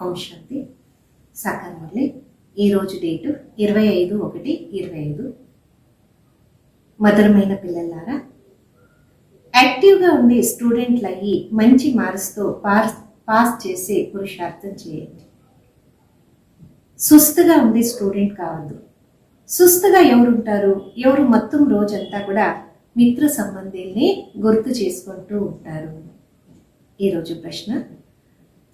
ఓం శాంతి. సాకార మురళి. ఈరోజు డేటు 25/1/25. మధురమైన పిల్లలారా, యాక్టివ్గా ఉండే స్టూడెంట్లు అయ్యి మంచి మార్క్స్తో పాస్ చేసే పురుషార్థం చేయండి. సుస్తుగా ఉండే స్టూడెంట్ కావద్దు. సుస్తుగా ఎవరుంటారు? ఎవరు మొత్తం రోజంతా కూడా మిత్ర సంబంధీల్ని గుర్తు చేసుకుంటూ ఉంటారు. ఈరోజు ప్రశ్న,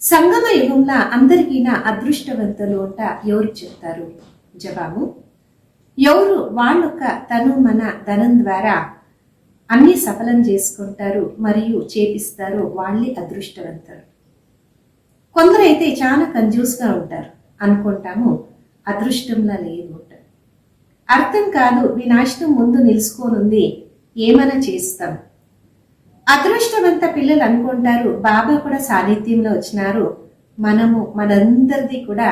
సంగమ యుగంలో అందరికీనా అదృష్టవంతులు అంట ఎవరు చెప్తారు? జవాబు, ఎవరు వాళ్ళొక్క తను మన ధనం ద్వారా అన్ని సఫలం చేసుకుంటారు మరియు చేపిస్తారు వాళ్ళే అదృష్టవంతులు. కొందరైతే చాలా కంజూస్గా ఉంటారు, అనుకుంటాము అదృష్టంలా లేదు అంటారు. అర్థం కాదు, వినాశనం ముందు నిలుచుకోనుంది, ఏమైనా చేస్తాం. అదృష్టవంత పిల్లలు అనుకుంటారు బాబా కూడా సాన్నిధ్యంలో వచ్చినారు, మనము మనందరిది కూడా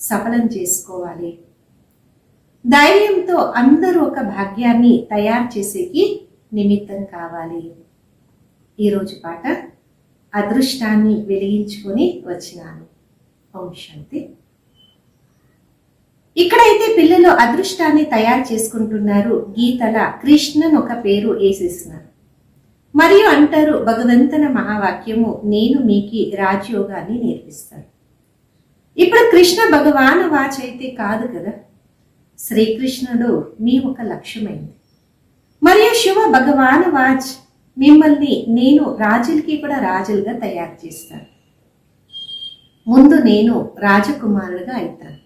సఫలం చేసుకోవాలి. ధైర్యంతో అందరూ ఒక భాగ్యాన్ని తయారు చేసేకి నిమిత్తం కావాలి. ఈరోజు పాట, అదృష్టాన్ని వెలిగించుకొని వచ్చినాను. ఓం శాంతి. ఇక్కడైతే పిల్లలు అదృష్టాన్ని తయారు చేసుకుంటున్నారు. గీతల కృష్ణన్ ఒక పేరు వేసేస్తున్నారు మరియు అంటారు, భగవంతున మహావాక్యము, నేను మీకు రాజయోగాన్ని నేర్పిస్తాను. ఇప్పుడు కృష్ణ భగవాన్ వాచ్ అయితే కాదు కదా, శ్రీకృష్ణుడు మీ ఒక లక్ష్యమైంది. మరియు శివ భగవాన్ వాచ్, మిమ్మల్ని నేను రాజులకి కూడా రాజులుగా తయారు చేస్తాను. ముందు నేను రాజకుమారుడుగా అవుతాను.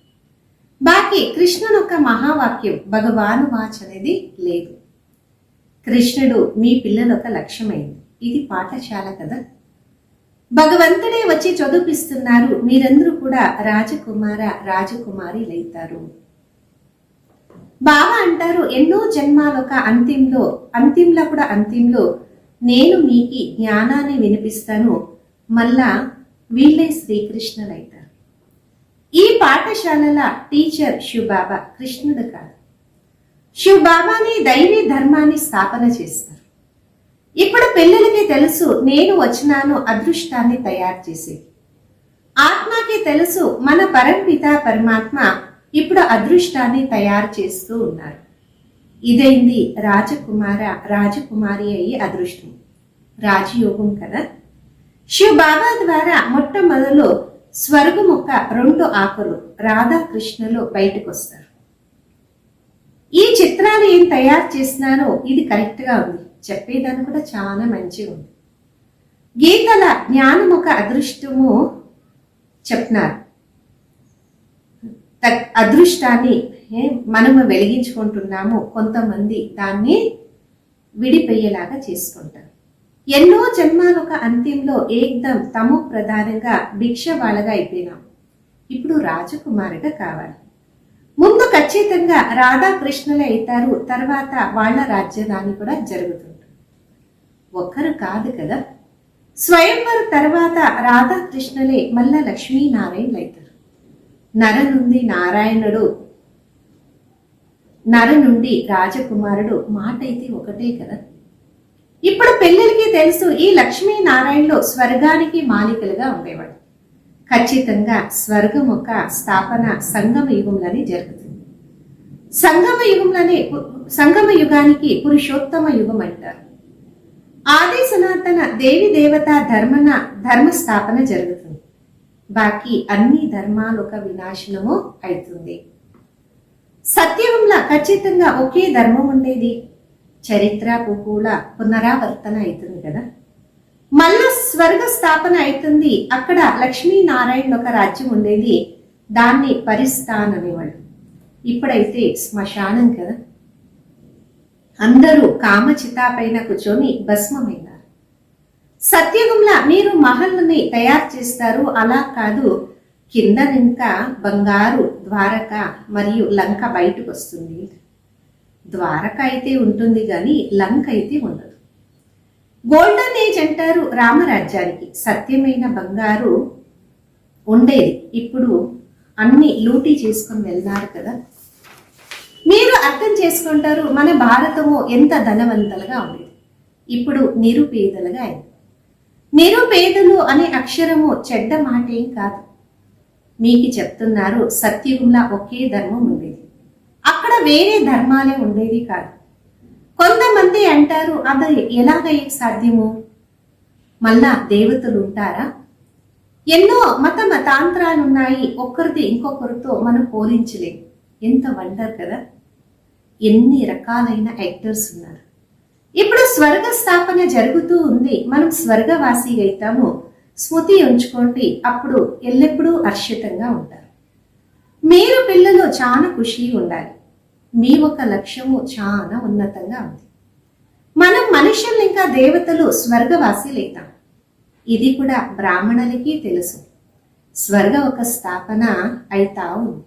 బాకీ కృష్ణుని ఒక మహావాక్యం భగవాన్ వాచ్ అనేది లేదు. కృష్ణుడు మీ పిల్లల ఒక లక్ష్యమైంది. ఇది పాఠశాల కదా, భగవంతుడే వచ్చి చదువుపిస్తున్నారు. మీరందరూ కూడా రాజకుమార రాజకుమారి లైతారు. బాబా అంటారు, ఎన్నో జన్మాల ఒక అంతింలో నేను మీకు జ్ఞానాన్ని వినిపిస్తాను, మళ్ళా వీళ్ళే శ్రీకృష్ణులైతారు. ఈ పాఠశాలల టీచర్ శివబాబా, కృష్ణుడు కాదు. శివబాబాని దైవీ ధర్మాన్ని స్థాపన చేస్తారు. ఇప్పుడు పిల్లలకి తెలుసు, నేను వచ్చినాను అదృష్టాన్ని తయారు చేసి. ఆత్మకి తెలుసు, మన పరంపిత పరమాత్మ ఇప్పుడు అదృష్టాన్ని తయారు చేస్తూ ఉన్నారు. ఇదైంది రాజకుమారి అయ్యి అదృష్టం, రాజయోగం కదా. శివబాబా ద్వారా మొట్టమొదలు స్వర్గం ఒక 2 ఆకులు రాధాకృష్ణులు బయటకు వస్తారు. ఈ చిత్రాలు ఏం తయారు చేసినానో ఇది కరెక్ట్గా ఉంది, చెప్పేదాన్ని కూడా చాలా మంచిగా ఉంది. గీతల జ్ఞానం ఒక అదృష్టము చెప్తున్నారు. అదృష్టాన్ని మనము వెలిగించుకుంటున్నాము, కొంతమంది దాన్ని విడిపోయేలాగా చేసుకుంటారు. ఎన్నో జన్మాలు ఒక అంత్యంలో ఏకదం తమో ప్రధానంగా భిక్ష వాళ్ళగా అయిపోయినాం. ఇప్పుడు రాజకుమారిగా కావాలి. ముందు ఖచ్చితంగా రాధాకృష్ణులే అవుతారు, తర్వాత వాళ్ళ రాజ్యదాని కూడా జరుగుతుంది. ఒక్కరు కాదు కదా, స్వయంవర తర్వాత రాధాకృష్ణులే మళ్ళా లక్ష్మీనారాయణులు అవుతారు. నర నుండి రాజకుమారుడు, మాట అయితే ఒకటే కదా. ఇప్పుడు పిల్లలకి తెలుసు, ఈ లక్ష్మీనారాయణలో స్వర్గానికి మాలికలుగా ఉండేవాడు. ఖచ్చితంగా స్వర్గం ఒక స్థాపన సంగమ యుగంలోనే జరుగుతుంది. సంగమ యుగానికి పురుషోత్తమ యుగం అంటారు. ఆది సనాతన దేవి దేవత ధర్మ స్థాపన జరుగుతుంది. బాకీ అన్ని ధర్మాలు ఒక వినాశనము అవుతుంది. సత్యయుగంలో ఖచ్చితంగా ఒకే ధర్మం ఉండేది. చరిత్ర కూడా పునరావర్తన అవుతుంది కదా. మళ్ళా స్వర్గ స్థాపన అవుతుంది. అక్కడ లక్ష్మీనారాయణ ఒక రాజ్యం ఉండేది, దాన్ని పరిస్థాన్ అనేవాడు. ఇప్పుడైతే శ్మశానం కదా. అందరూ కామచితా పైన కూర్చొని భస్మమైనారు. సత్యుగంలో మీరు మహల్ని తయారు చేస్తారు, అలా కాదు, కింద ఇంకా బంగారు ద్వారక మరియు లంక బయటకు వస్తుంది. ద్వారక అయితే ఉంటుంది కానీ లంక అయితే ఉండదు. గోల్డెన్ ఏజ్ అంటారు రామరాజ్యానికి. సత్యమైన బంగారు ఉండేది, ఇప్పుడు అన్ని లూటీ చేసుకొని వెళ్ళినారు కదా. మీరు అర్థం చేసుకుంటారు, మన భారతము ఎంత ధనవంతులుగా ఉండేది, ఇప్పుడు నిరుపేదలుగా అయింది. నిరుపేదలు అనే అక్షరము చెడ్డ మాట ఏం కాదు. మీకు చెప్తున్నారు, సత్యుగంలా ఒకే ధర్మం ఉండేది, అక్కడ వేరే ధర్మాలే ఉండేది కాదు. కొంతమంది అంటారు, అది ఎలాగయ్యే సాధ్యము, మళ్ళా దేవతలు ఉంటారా? ఎన్నో మతాంతరాలు ఉన్నాయి, ఒక్కరిది ఇంకొకరితో మనం పోలించలేం. ఎంత వండర్ కదా, ఎన్ని రకాలైన యాక్టర్స్ ఉన్నారు. ఇప్పుడు స్వర్గ స్థాపన జరుగుతూ ఉంది, మనం స్వర్గవాసి అవుతాము. స్మృతి ఉంచుకోండి, అప్పుడు ఎల్లప్పుడూ హర్షితంగా ఉంటారు. మీరు పిల్లలు చాలా ఖుషిగా ఉండాలి. మీ ఒక లక్ష్యము చాలా ఉన్నతంగా ఉంది. మనం మనుషులు ఇంకా దేవతలు స్వర్గవాసీలు అవుతాం. ఇది కూడా బ్రాహ్మణులకి తెలుసు. స్వర్గ ఒక స్థాపన అయితా ఉంది.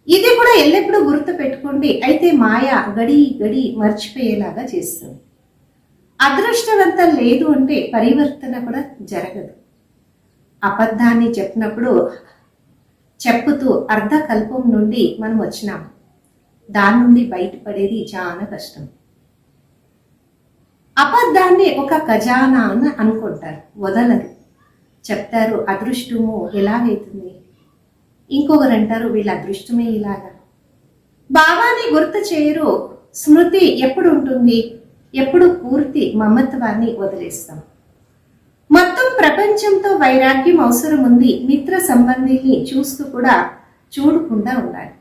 ఇది కూడా ఎల్లప్పుడూ గుర్తు పెట్టుకోండి. అయితే మాయ గడి గడి మర్చిపోయేలాగా చేస్తుంది. అదృష్టవంతం లేదు అంటే పరివర్తన కూడా జరగదు. అబద్ధాన్ని చెప్పుతూ అర్ధకల్పం నుండి మనం వచ్చినాం. దాని నుండి బయటపడేది చాలా కష్టం. అబద్ధాన్ని ఒక ఖజానా అని అనుకుంటారు, వదలరు. చెప్తారు అదృష్టము ఎలాగైతుంది, ఇంకొకరు అంటారు వీళ్ళ అదృష్టమే ఇలాగా. భావాన్ని గుర్తు చేయరు. స్మృతి ఎప్పుడు ఉంటుంది, ఎప్పుడు పూర్తి మమత్వాన్ని వదిలేస్తాం. మొత్తం ప్రపంచంతో వైరాగ్యం అవసరం ఉంది. మిత్ర సంబంధిని చూస్తూ కూడా చూడకుండా ఉండాలి.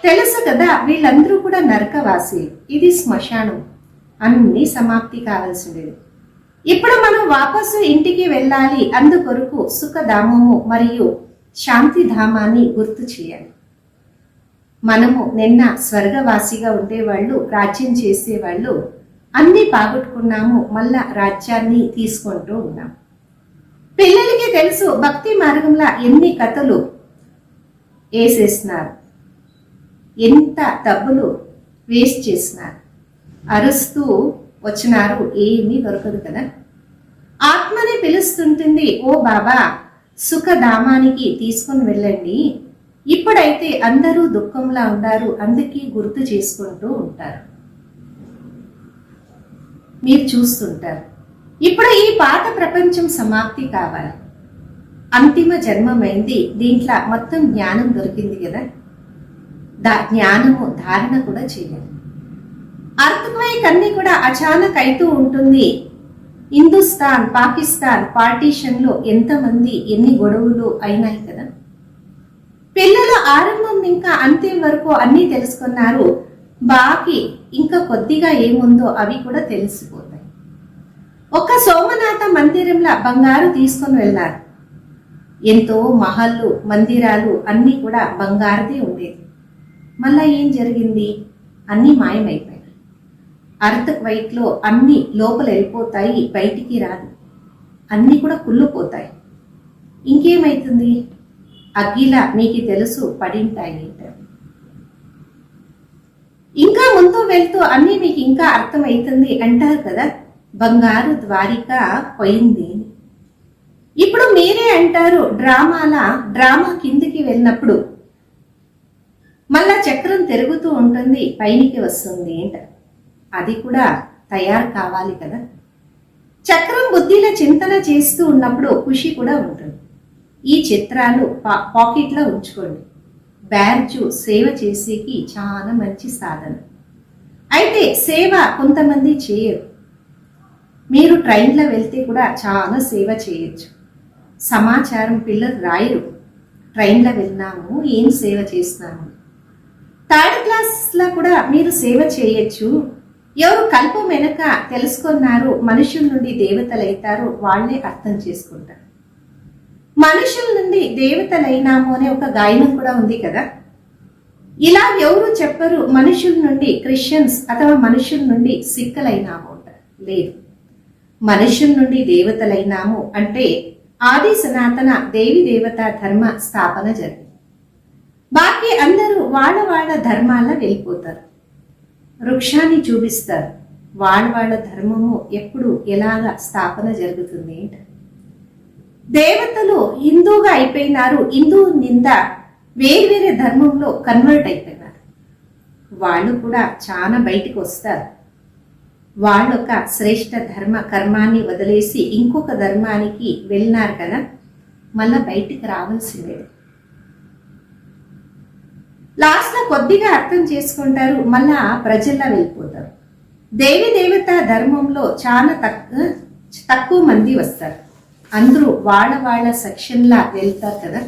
తెలుసు కదా, వీళ్ళందరూ కూడా నరకవాసి, ఇది శ్మశానం, అన్ని సమాప్తి కావాల్సింది. ఇప్పుడు మనం వాపసు ఇంటికి వెళ్ళాలి. అందుకొరకు సుఖధామము మరియు శాంతిధామాన్ని గుర్తు చేయాలి. మనము నిన్న స్వర్గవాసిగా ఉండేవాళ్ళు, రాజ్యం చేసేవాళ్ళు, అన్ని పాగొట్టుకున్నాము, మళ్ళా రాజ్యాన్ని తీసుకుంటూ ఉన్నాం. పిల్లలకి తెలుసు భక్తి మార్గంలో ఎన్ని కథలు వేసేస్తున్నారు, ఎంత డబ్బులు వేస్ట్ చేస్తున్నారు. అరుస్తూ వచ్చినారు, ఏమీ దొరకదు కదా. ఆత్మని పిలుస్తుంటుంది, ఓ బాబా సుఖధామానికి తీసుకుని వెళ్ళండి. ఇప్పుడైతే అందరూ దుఃఖంలా ఉన్నారు, అందుకే గుర్తు చేసుకుంటూ ఉంటారు. మీరు చూస్తుంటారు. ఇప్పుడు ఈ పాత ప్రపంచం సమాప్తి కావాలి. అంతిమ జన్మమైంది, దీంట్లో మొత్తం జ్ఞానం దొరికింది కదా. జ్ఞానము ధారణ కూడా చేయాలి. అర్థక్వేక్ అన్ని కూడా అచానక్ అయితూ ఉంటుంది. హిందుస్థాన్ పాకిస్తాన్ పార్టీషన్లో ఎంతమంది ఎన్ని గొడవలు అయినాయి కదా. పిల్లలు ఆరంభం ఇంకా అంతిమ వరకు అన్నీ తెలుసుకున్నారు. బాకీ ఇంకా కొద్దిగా ఏముందో అవి కూడా తెలిసిపోతాయి. ఒక సోమనాథ మందిరంలో బంగారు తీసుకొని వెళ్ళారు. ఎంతో మహల్లు మందిరాలు అన్నీ కూడా బంగారుదే ఉండేది. మళ్ళా ఏం జరిగింది, అన్నీ మాయమైపోయాయి. అర్త్క్వేక్ లో అన్ని లోపల వెళ్ళిపోతాయి, బయటికి రాదు. అన్నీ కూడా కుళ్ళిపోతాయి. ఇంకేమైతుంది, అగ్గిలా మీకు తెలుసు పడింటాయి. ఇంకా ముందు వెళ్తూ అన్నీ మీకు ఇంకా అర్థమవుతుంది అంటారు కదా, బంగారు ద్వారిక పోయింది. ఇప్పుడు మీరే అంటారు, డ్రామా కిందికి వెళ్ళినప్పుడు మళ్ళా చక్రం తిరుగుతూ ఉంటుంది, పైనికి వస్తుంది అంట. అది కూడా తయారు కావాలి కదా. చక్రం బుద్ధిలో చింతన చేస్తూ ఉన్నప్పుడు ఖుషి కూడా ఉంటుంది. ఈ చిత్రాలు పాకెట్లో ఉంచుకోండి. బ్యార్జు సేవ చేసేకి చాలా మంచి సాధన. అయితే సేవ కొంతమంది చేయరు. మీరు ట్రైన్లో వెళ్తే కూడా చాలా సేవ చేయొచ్చు. సమాచారం పిల్లలు రాయరు, ట్రైన్లో వెళ్ళినాము ఏం సేవ చేస్తున్నాము. థర్డ్ క్లాస్లో కూడా మీరు సేవ చేయొచ్చు. ఎవరు కల్పం వెనక తెలుసుకున్నారు, మనుషుల నుండి దేవతలు అవుతారు, వాళ్ళే అర్థం చేసుకుంటారు. మనుషుల నుండి దేవతలైనాము అనే ఒక గాయనం కూడా ఉంది కదా. ఇలా ఎవరు చెప్పరు మనుషుల నుండి క్రిస్టియన్స్ అథవా మనుషుల నుండి సిక్కులైనాము అంటారు. లేదు, మనుషుల నుండి దేవతలైనాము అంటే ఆది సనాతన దేవి దేవత ధర్మ స్థాపన జరిగింది. బాకీ అందరూ వాళ్ళ ధర్మాల వెళ్ళిపోతారు. వృక్షాన్ని చూపిస్తారు, వాళ్ళ ధర్మము ఎప్పుడు ఎలాగా స్థాపన జరుగుతుంది. దేవతలు హిందూగా అయిపోయినారు, హిందూ నింద వేరే ధర్మంలో కన్వర్ట్ అయిపోయినారు. వాళ్ళు కూడా చాలా బయటికి వస్తారు. వాళ్ళొక శ్రేష్ఠ ధర్మ కర్మాన్ని వదిలేసి ఇంకొక ధర్మానికి వెళ్ళినారు కదా, మళ్ళా బయటికి రావాల్సిందే. లాస్ట్లో కొద్దిగా అర్థం చేసుకుంటారు, మళ్ళా ప్రజల్లా వెళ్ళిపోతారు. దేవి దేవత ధర్మంలో చాలా తక్కువ మంది వస్తారు. అందరూ వాళ్ళ సెక్షన్లా వెళ్తారు కదా.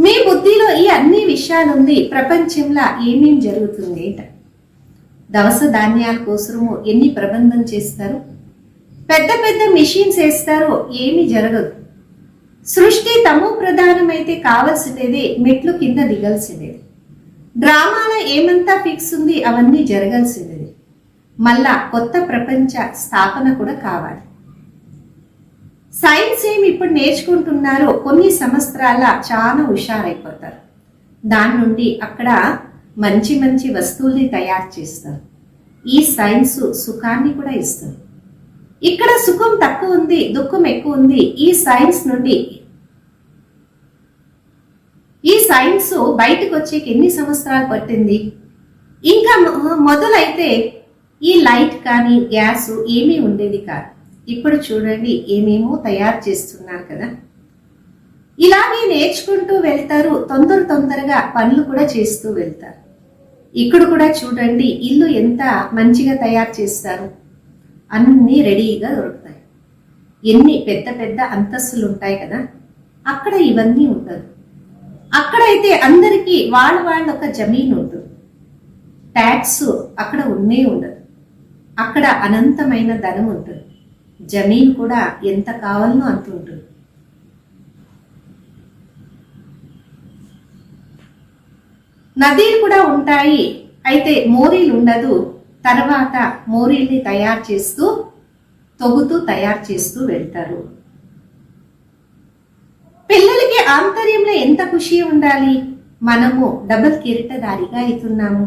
మీ బుద్ధిలో ఈ అన్ని విషయాలుంది, ప్రపంచంలో ఏమేం జరుగుతుంది అంట. దవస ధాన్యాల కోసము ఎన్ని ప్రబంధం చేస్తారు, పెద్ద పెద్ద మిషన్స్ వేస్తారు, ఏమీ జరగదు. సృష్టి తమో ప్రధానమైతే కావాల్సినది మెట్లు కింద దిగాల్సినది. డ్రామాలో ఏమంతా ఫిక్స్ ఉంది, అవన్నీ జరగాల్సినది. మళ్ళా కొత్త ప్రపంచ స్థాపన కూడా కావాలి. సైన్స్ ఏమి ఇప్పుడు నేర్చుకుంటున్నారో కొన్ని సంవత్సరాల చాలా హుషారైపోతారు. దాని నుండి అక్కడ మంచి మంచి వస్తువుల్ని తయారు చేస్తారు. ఈ సైన్స్ సుఖాన్ని కూడా ఇస్తుంది. ఇక్కడ సుఖం తక్కువ ఉంది, దుఃఖం ఎక్కువ ఉంది. ఈ సైన్స్ బయటకు వచ్చేకి ఎన్ని సంవత్సరాలు పట్టింది. ఇంకా మొదలైతే ఈ లైట్ కానీ గ్యాస్ ఏమీ ఉండేది కాదు. ఇప్పుడు చూడండి ఏమేమో తయారు చేస్తున్నారు కదా. ఇలాగే నేర్చుకుంటూ వెళ్తారు, తొందరగా పనులు కూడా చేస్తూ వెళ్తారు. ఇక్కడ కూడా చూడండి ఇల్లు ఎంత మంచిగా తయారు చేస్తారు, అన్నీ రెడీగా దొరుకుతాయి. ఎన్ని పెద్ద పెద్ద అంతస్తులు ఉంటాయి కదా, అక్కడ ఇవన్నీ ఉండదు. అక్కడైతే అందరికీ వాళ్ళ ఒక జమీన్ ఉంటుంది. ట్యాక్స్ అక్కడ ఉండదు. అక్కడ అనంతమైన ధనం ఉంటుంది. జమీన్ కూడా ఎంత కావాలనో అంత ఉంటుంది. నదీలు కూడా ఉంటాయి, అయితే మోరీలు ఉండదు. తర్వాత మోరీల్ని తయారు చేస్తూ తయారు చేస్తూ వెళ్తారు. పిల్లలకి ఆంతర్యంలో ఎంత ఖుషి ఉండాలి. మనము డబుల్ కిరీటధారిగా అవుతున్నాము.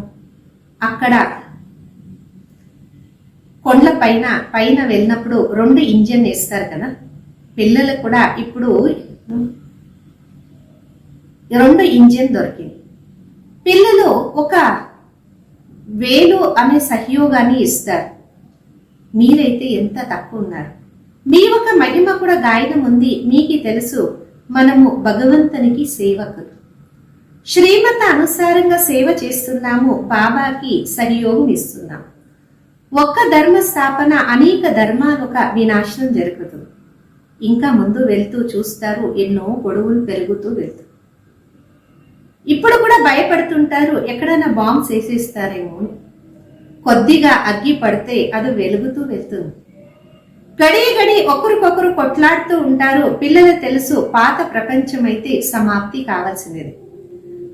అక్కడ కొండల పైన వెళ్ళినప్పుడు 2 ఇంజన్ వేస్తారు కదా. పిల్లలకు కూడా ఇప్పుడు 2 ఇంజన్ దొరికింది. పిల్లలు ఒక వేలు అనే సహయోగాన్ని ఇస్తారు. మీరైతే ఎంత తక్కువ ఉన్నారు. మీ ఒక మహిమ కూడా గాయనం ఉంది. మీకు తెలుసు, మనము భగవంతునికి సేవకులు. శ్రీమత అనుసారంగా సేవ చేస్తున్నాము. బాబాకి సహయోగం ఇస్తున్నాము. ఒక్క ధర్మ స్థాపన అనేక ధర్మాలొక వినాశనం జరుగుతుంది. ఇంకా ముందు వెళ్తూ చూస్తారు, ఎన్నో గొడవలు పెరుగుతూ వెళ్తారు. ఇప్పుడు కూడా భయపడుతుంటారు, ఎక్కడైనా బాంబ్స్ వేసేస్తారేమో. కొద్దిగా అగ్గి పడితే అది వెలుగుతూ వెళ్తుంది. గడి ఒకరికొకరు కొట్లాడుతూ ఉంటారు. పిల్లలు తెలుసు, పాత ప్రపంచం అయితే సమాప్తి కావాల్సినది.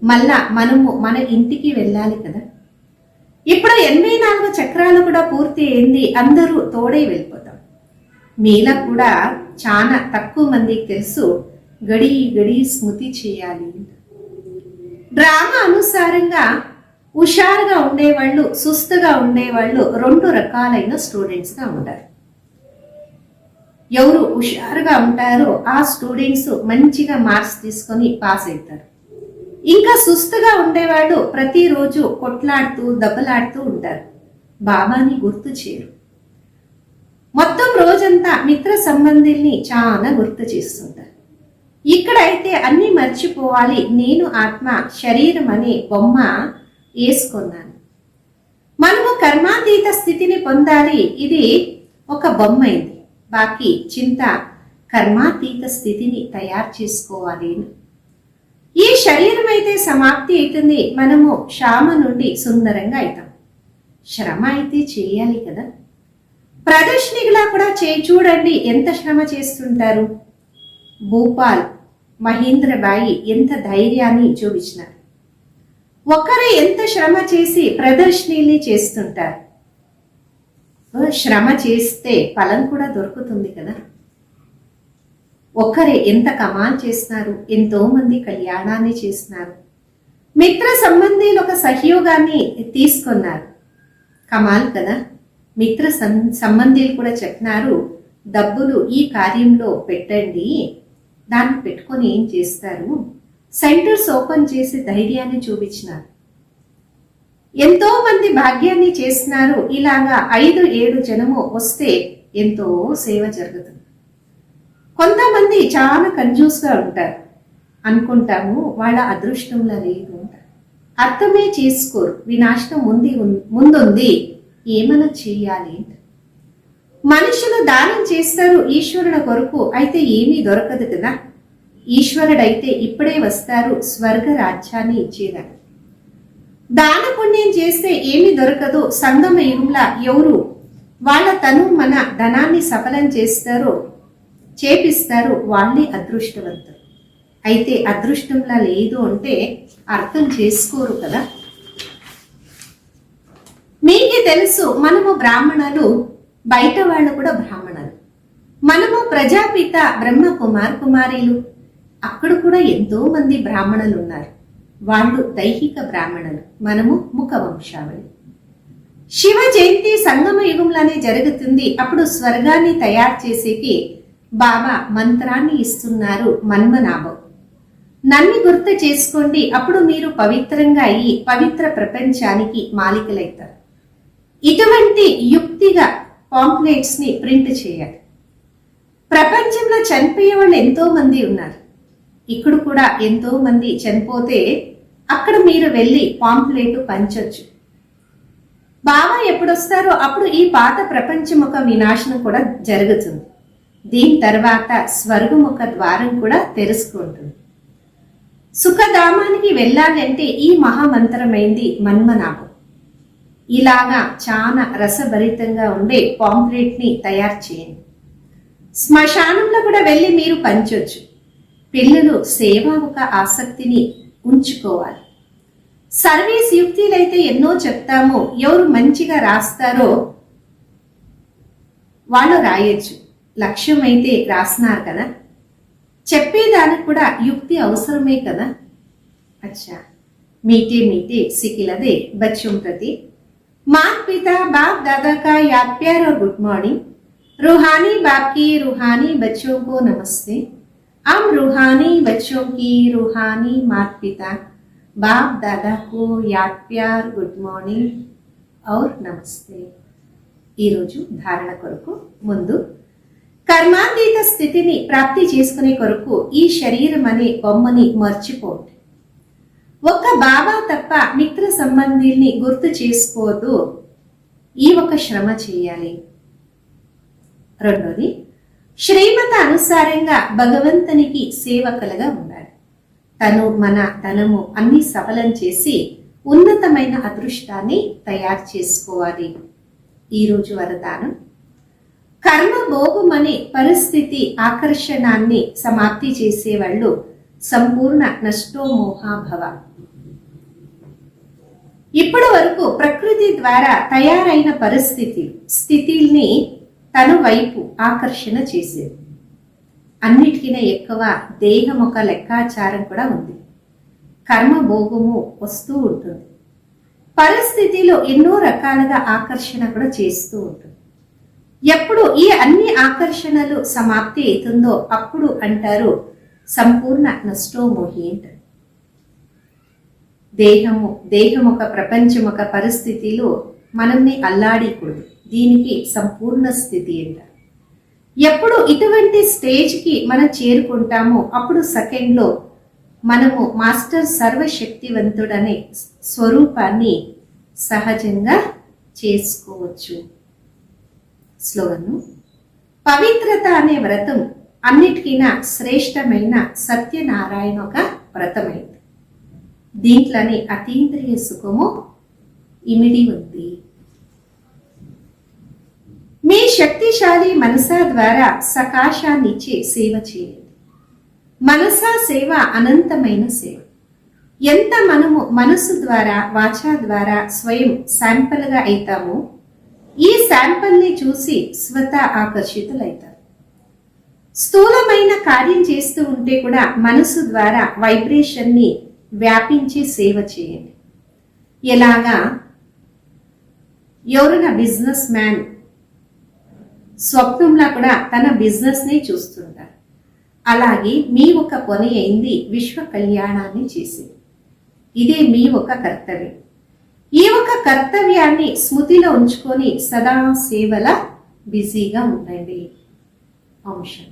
మళ్ళా మనము మన ఇంటికి వెళ్ళాలి కదా. ఇప్పుడు 84 చక్రాలు కూడా పూర్తి అయింది. అందరూ తోడై వెళ్ళిపోతాం. మీలా కూడా చాలా తక్కువ మందికి తెలుసు, గడి స్మృతి చేయాలి. డ్రామా అనుసారంగా హుషారుగా ఉండేవాళ్ళు, సుస్తుగా ఉండేవాళ్ళు 2 రకాలైన స్టూడెంట్స్గా ఉంటారు. ఎవరు హుషారుగా ఉంటారో ఆ స్టూడెంట్స్ మంచిగా మార్క్స్ తీసుకొని పాస్ అవుతారు. ఇంకా సుస్తుగా ఉండేవాళ్ళు ప్రతిరోజు కొట్లాడుతూ దెబ్బలాడుతూ ఉంటారు. బాబాని గుర్తు చేయరు. మొత్తం రోజంతా మిత్ర సంబంధుల్ని చాలా గుర్తు చేస్తుంటారు. ఇక్కడైతే అన్ని మర్చిపోవాలి. నేను ఆత్మ, శరీరం అనే బొమ్మ వేసుకున్నాను. మనము కర్మాతీత స్థితిని పొందాలి. ఇది ఒక బొమ్మ అయింది. బాకీ చింత కర్మాతీత స్థితిని తయారు చేసుకోవాలి. ఈ శరీరం అయితే సమాప్తి అవుతుంది. మనము శ్యామ నుండి సుందరంగా అవుతాం. శ్రమ అయితే చేయాలి కదా. ప్రదర్శనిలా కూడా చూడండి ఎంత శ్రమ చేస్తుంటారు. భూపాల్ మహేంద్రబాయి ఎంత ధైర్యాన్ని చూపించినారు. ఒకరే ఎంత శ్రమ చేసి ప్రదర్శనలు చేస్తుంటారు. శ్రమ చేస్తే ఫలం కూడా దొరుకుతుంది కదా. ఒకరే ఎంత కమాల్ చేస్తున్నారు, ఎంతో మంది కళ్యాణాన్ని చేస్తున్నారు. మిత్ర సంబంధీలు ఒక సహయోగాన్ని తీసుకున్నారు. కమాల్ కదా. మిత్ర సంబంధీలు కూడా చెప్పినారు, డబ్బులు ఈ కార్యంలో పెట్టండి, దాన్ని పెట్టుకొని ఏం చేస్తారు, సెంటర్స్ ఓపెన్ చేసి ధైర్యాన్ని చూపించినారు. ఎంతో మంది భాగ్యాన్ని చేస్తున్నారు. ఇలాగా 5-7 జనము వస్తే ఎంతో సేవ జరుగుతుంది. కొంతమంది చాలా కంజూస్గా ఉంటారు. అనుకుంటాము వాళ్ళ అదృష్టంలో లేదు అంటారు. అర్థమే చేసుకోరు. వినాశనం ముందుంది, ఏమైనా చెయ్యాలి. మనుషులు దానం చేస్తారు ఈశ్వరుడు కొరకు, అయితే ఏమీ దొరకదు కదా. ఈశ్వరుడైతే ఇప్పుడే వస్తారు స్వర్గ రాజ్యాన్ని ఇచ్చేదాన్ని. దాన పుణ్యం చేస్తే ఏమి దొరకదు. సంగమ యుగంలా ఎవరు వాళ్ళ తను మన ధనాన్ని సఫలం చేపిస్తారు వాళ్ళే అదృష్టవంతులు. అయితే అదృష్టంలా లేదు అంటే అర్థం చేసుకోరు కదా. మీకే తెలుసు, మనము బ్రాహ్మణులు, బయట వాళ్ళు కూడా బ్రాహ్మణులు. మనము ప్రజాపిత బ్రహ్మ కుమారీలు, అక్కడ కూడా ఎంతో మంది బ్రాహ్మణులు ఉన్నారు. వాళ్ళు దైహిక బ్రాహ్మణులు, మనము ముఖ వంశావళి. శివ జయంతి సంగమ యుగంలోనే జరుగుతుంది. అప్పుడు స్వర్గాన్ని తయారు చేసేకి బాబా మంత్రాన్ని ఇస్తున్నారు, మన్మనాభం. నన్ను గుర్తు చేసుకోండి, అప్పుడు మీరు పవిత్రంగా అయ్యి పవిత్ర ప్రపంచానికి మాలికలైతారు. ఇటువంటి యుక్తిగా పాంప్లెట్స్ ని ప్రింట్ చేయాలి. ప్రపంచంలో చనిపోయే వాళ్ళు ఎంతో మంది ఉన్నారు. ఇక్కడ కూడా ఎంతో మంది చనిపోతే అక్కడ మీరు వెళ్ళి పాంప్లెట్ పంచొచ్చు. బాబా ఎప్పుడొస్తారో అప్పుడు ఈ పాత ప్రపంచం ఒక వినాశనం కూడా జరుగుతుంది. దీని తర్వాత స్వర్గం ఒక ద్వారం కూడా తెరుచుకుంటుంది. సుఖధామానికి వెళ్ళాలంటే ఈ మహామంత్రమైంది మన్మనాభం. ఇలాగా చాలా రసభరితంగా ఉండే పాంప్లెట్ ని తయారు చేయండి. శ్మశానంలో కూడా వెళ్ళి మీరు పంచొచ్చు. పిల్లలు సేవ ఒక ఆసక్తిని ఉంచుకోవాలి. సర్వీస్ యుక్తులైతే ఎన్నో చెప్తాము. ఎవరు మంచిగా రాస్తారో వాళ్ళు రాయొచ్చు. లక్ష్యం అయితే రాసినారు కదా, చెప్పేదానికి కూడా యుక్తి అవసరమే కదా. అచ్చా, मीठे सिखिलदे बच्चों प्रति माता पिता बाप दादा का याद प्यार और गुड मॉर्निंग। रूहानी बाप की रूहानी बच्चों को नमस्ते। हम रूहानी बच्चों की रूहानी माता पिता बाप दादा को याद प्यार गुड मॉर्निंग और नमस्ते। ఈ రోజు ధారణ కొరకు ముందు కర్మాతీత స్థితిని ప్రాప్తి చేసుకునే కొరకు ఈ శరీరం అనే బొమ్మని మర్చిపోండి. ఒక్క బాబా తప్ప మిత్ర సంబంధీల్ని గుర్తు చేసుకోవద్దు. ఈ ఒక శ్రమ చేయాలి. రెండోది, శ్రీమత అనుసారంగా భగవంతునికి సేవకులుగా ఉండాలి. తను మన ధనము అన్ని సఫలం చేసి ఉన్నతమైన అదృష్టాన్ని తయారు చేసుకోవాలి. ఈరోజు వరదానం, కర్మ భోగమనే పరిస్థితి ఆకర్షణాన్ని సమాప్తి చేసేవాళ్ళు సంపూర్ణ నష్టోమోహాభవ. ఇప్పటి వరకు ప్రకృతి ద్వారా తయారైన స్థితిల్ని తన వైపు ఆకర్షణ చేసేది. అన్నిటికీ ఎక్కువ దేహం ఒక లెక్కాచారం కూడా ఉంది. కర్మ భోగము వస్తూ ఉంటుంది. పరిస్థితిలో ఎన్నో రకాలుగా ఆకర్షణ కూడా చేస్తూ ఉంటుంది. ఎప్పుడు ఈ అన్ని ఆకర్షణలు సమాప్తి అవుతుందో అప్పుడు అంటారు సంపూర్ణ నష్టోమోహి అంటారు. దేహం ఒక ప్రపంచం ఒక పరిస్థితిలో మనల్ని అల్లాడకూడదు. దీనికి సంపూర్ణ స్థితి అంటారు. ఎప్పుడు ఇటువంటి స్టేజ్కి మనం చేరుకుంటామో అప్పుడు సెకండ్లో మనము మాస్టర్ సర్వశక్తివంతుడనే స్వరూపాన్ని సహజంగా చేసుకోవచ్చు. స్లోగను, పవిత్రత అనే వ్రతం అన్నిటికీనా శ్రేష్టమైన సత్యనారాయణ ఒక వ్రతమైంది. దీంట్లోని అతీంద్రియ సుఖము ఇమిడి ఉంది. మీ శక్తిశాలి మనసా ద్వారా సకాశాన్నిచ్చే సేవ చేయండి. మనసా సేవ అనంతమైన సేవ. ఎంత మనము మనసు ద్వారా వాచా ద్వారా స్వయం శాంపుల్గా అవుతామో ఈ శాంపుల్ని చూసి స్వతः ఆకర్షితులైతారు. స్థూలమైన కార్యం చేస్తూ ఉంటే కూడా మనసు ద్వారా వైబ్రేషన్ని వ్యాపించి సేవ చేయండి. ఎలాగా ఎవరైనా బిజినెస్ మ్యాన్ స్వప్నంలో కూడా తన బిజినెస్ ని చూస్తుంటారు. అలాగే మీ ఒక పని అయింది విశ్వ కళ్యాణాన్ని చేసేది. ఇదే మీ ఒక కర్తవ్యం. ఈ ఒక కర్తవ్యాన్ని స్మృతిలో ఉంచుకొని సదా సేవల బిజీగా ఉండండి. అంశం